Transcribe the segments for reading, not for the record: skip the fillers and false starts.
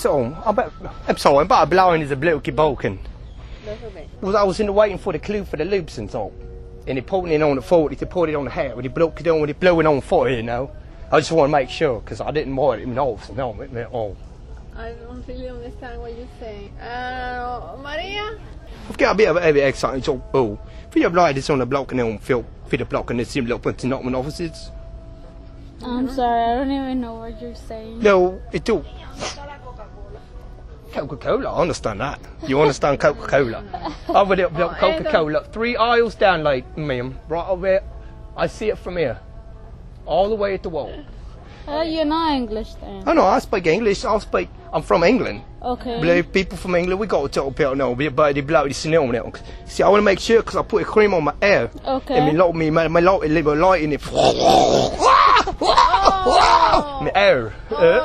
all. I'm sorry, but I'm blowing is a little broken. Well, I was in the waiting for the clue for the loops and all. And they put it on the 40 to put it on the hair. When they broke it on, when they blew it on fire, you know. I just want to make sure, because I didn't want it off. No, at all. I don't really understand what you're saying. Maria? I've got a bit of every exciting talk. Oh, for your blind, it's on the block and then for the block and it's in the to not when offices. I'm sorry, I don't even know what you're saying. No, it do. Coca-Cola, I understand that. You understand Coca-Cola? Over there, Coca-Cola. 3 aisles down, like, ma'am. Right over there. I see it from here. All the way at the wall. You're not English then. Oh no, I speak English. I'm from England. Okay. People from England, we got to talk about now, but they blow this on it. See, I want to make sure because I put a cream on my hair. Okay. And my light in it. My hair.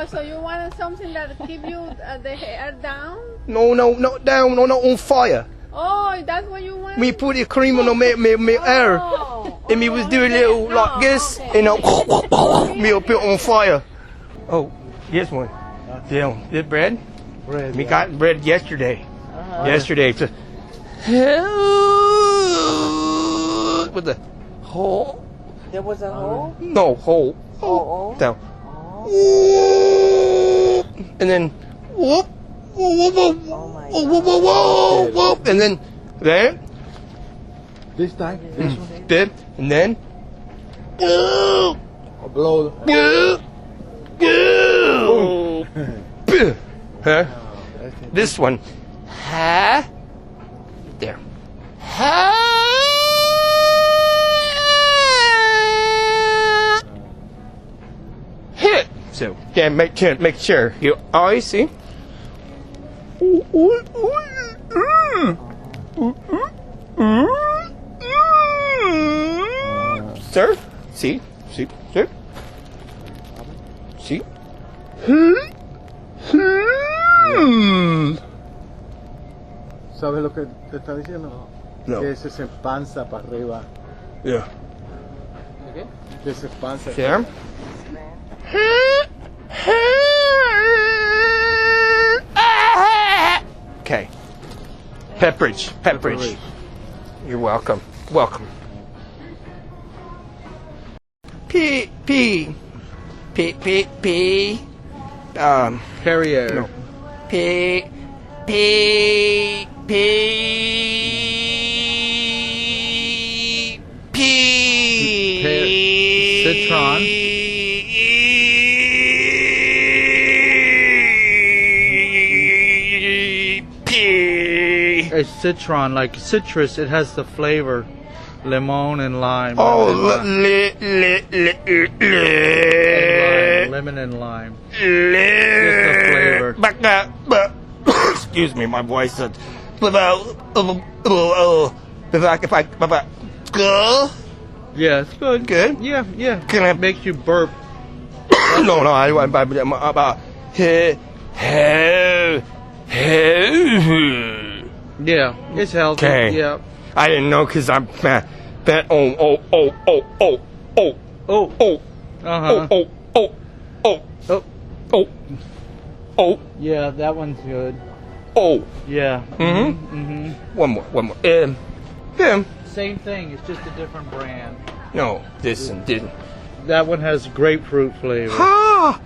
So you wanted something that keep you the hair down? No, not down, no, on fire. Oh, that's what you want? Me put the cream on my hair. And me was doing a little like this, and me put it on fire. Oh, here's one. Yeah, this bread? Bread. We got bread yesterday. Yesterday. It's with the hole. There was a hole? No, hole. Oh. Down. And then whoop, whoop, whoop, whoop, and then there. This time? This one? Did, and then Blow. huh? This one. Ha. There. Ha. Hit. So, yeah, make sure your eyes see. Sir, see, sir, see. ¿Sabes lo que te está diciendo? No. Que ese se panza para arriba. Yeah. Que se panza. There. Okay. Beverage. You're welcome. Welcome. P. Perrier. No. P. Citron. It's citron, like citrus. It has the flavor, lemon and lime. Oh, lemon and lime. Just the flavor. But excuse me, my voice. Yeah, it's good. Good? Yeah. Can I- It makes you burp. No, I want about Yeah, it's healthy. Okay. Yeah. I didn't know because I'm bet oh. Uh-huh. Oh. Yeah, that one's good. Oh. Yeah. One more. Yeah. Same thing. It's just a different brand. No, this and didn't. That one has grapefruit flavor. Ha!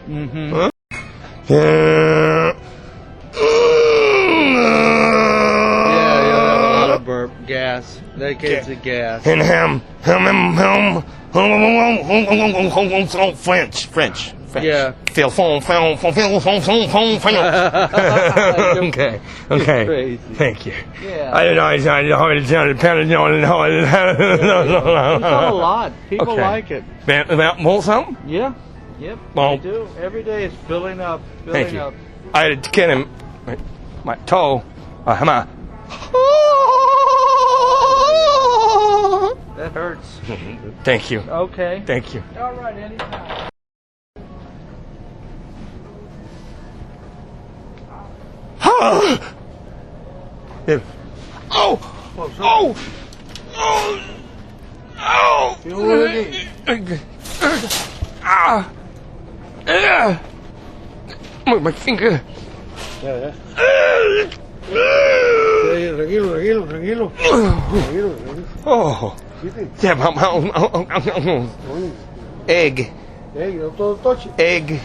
Mm-hmm. Yeah. Yeah, you have a lot of burp. Gas. That gives it gas. And French. Yeah. Okay. Crazy. Thank you. Yeah. I don't know. It's It's a lot. People like it. More something? Yeah. Yep. Well, they do. Every day it's filling up. Thank you. I had to get him my toe. That hurts. Thank you. Okay. Thank you. All right. Anytime. Yeah. Oh! Oh! Oh! You want it? Ah! Move my finger. Ya, ya. Tranquilo, tranquilo, tranquilo. Tranquilo, tranquilo. Oh! ¿Viste? Yeah, egg. Hey, todo toche. Egg.